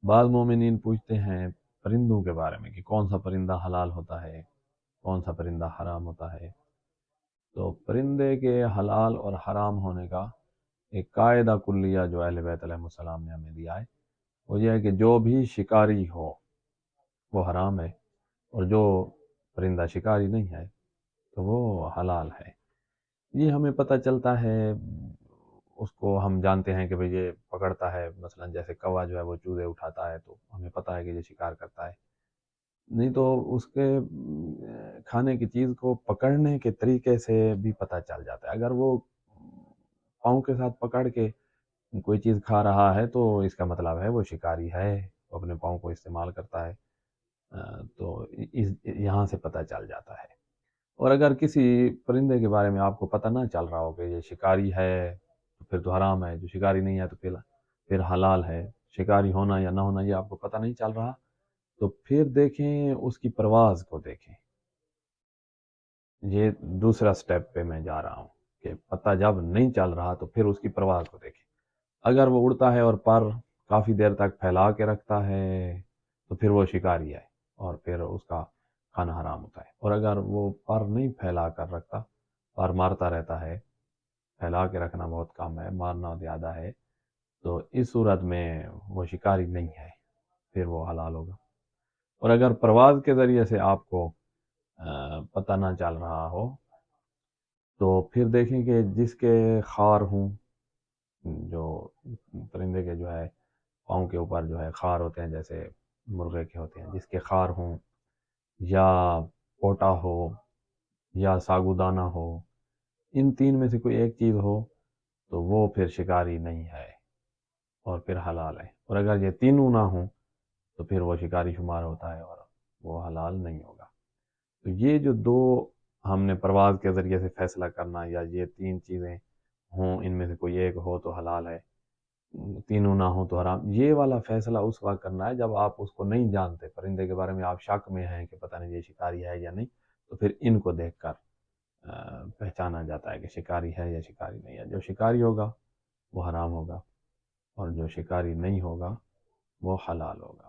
بعض مومنین پوچھتے ہیں پرندوں کے بارے میں کہ کون سا پرندہ حلال ہوتا ہے، کون سا پرندہ حرام ہوتا ہے۔ تو پرندے کے حلال اور حرام ہونے کا ایک قاعدہ کلیہ جو اہل بیت علیہ السلام نے ہمیں دیا ہے وہ یہ ہے کہ جو بھی شکاری ہو وہ حرام ہے، اور جو پرندہ شکاری نہیں ہے تو وہ حلال ہے۔ یہ ہمیں پتہ چلتا ہے، اس کو ہم جانتے ہیں کہ بھئی یہ پکڑتا ہے، مثلا جیسے کوا جو ہے وہ چوزے اٹھاتا ہے تو ہمیں پتہ ہے کہ یہ شکار کرتا ہے، نہیں تو اس کے کھانے کی چیز کو پکڑنے کے طریقے سے بھی پتہ چل جاتا ہے۔ اگر وہ پاؤں کے ساتھ پکڑ کے کوئی چیز کھا رہا ہے تو اس کا مطلب ہے وہ شکاری ہے، وہ اپنے پاؤں کو استعمال کرتا ہے، تو یہاں سے پتہ چل جاتا ہے۔ اور اگر کسی پرندے کے بارے میں آپ کو پتہ نہ چل رہا ہو کہ یہ شکاری ہے تو پھر تو حرام ہے، جو شکاری نہیں ہے تو پھر حلال ہے، شکاری ہونا یا نہ ہونا یہ آپ کو پتہ نہیں چل رہا تو پھر دیکھیں اس کی پرواز کو دیکھیں۔ یہ دوسرا سٹیپ پہ میں جا رہا ہوں کہ پتہ جب نہیں چل رہا تو پھر اس کی پرواز کو دیکھیں۔ اگر وہ اڑتا ہے اور پر کافی دیر تک پھیلا کے رکھتا ہے تو پھر وہ شکاری ہے اور پھر اس کا کھانا حرام ہوتا ہے۔ اور اگر وہ پر نہیں پھیلا کر رکھتا، پر مارتا رہتا ہے، پھیلا کے رکھنا بہت کم ہے، مارنا زیادہ ہے، تو اس صورت میں وہ شکاری نہیں ہے، پھر وہ حلال ہوگا۔ اور اگر پرواز کے ذریعے سے آپ کو پتہ نہ چل رہا ہو تو پھر دیکھیں کہ جس کے خار ہوں، جو پرندے کے جو ہے پاؤں کے اوپر جو ہے خار ہوتے ہیں جیسے مرغے کے ہوتے ہیں، جس کے خار ہوں یا پوٹا ہو یا ساگودانہ ہو، ان تین میں سے کوئی ایک چیز ہو تو وہ پھر شکاری نہیں ہے اور پھر حلال ہے۔ اور اگر یہ تینوں نہ ہوں تو پھر وہ شکاری شمار ہوتا ہے اور وہ حلال نہیں ہوگا۔ تو یہ جو دو ہم نے پرواز کے ذریعے سے فیصلہ کرنا یا یہ تین چیزیں ہوں ان میں سے کوئی ایک ہو تو حلال ہے، تینوں نہ ہوں تو حرام، یہ والا فیصلہ اس وقت کرنا ہے جب آپ اس کو نہیں جانتے، پرندے کے بارے میں آپ شک میں ہیں کہ پتہ نہیں یہ شکاری ہے یا نہیں، تو پھر ان کو دیکھ کر پہچانا جاتا ہے کہ شکاری ہے یا شکاری نہیں ہے۔ جو شکاری ہوگا وہ حرام ہوگا اور جو شکاری نہیں ہوگا وہ حلال ہوگا۔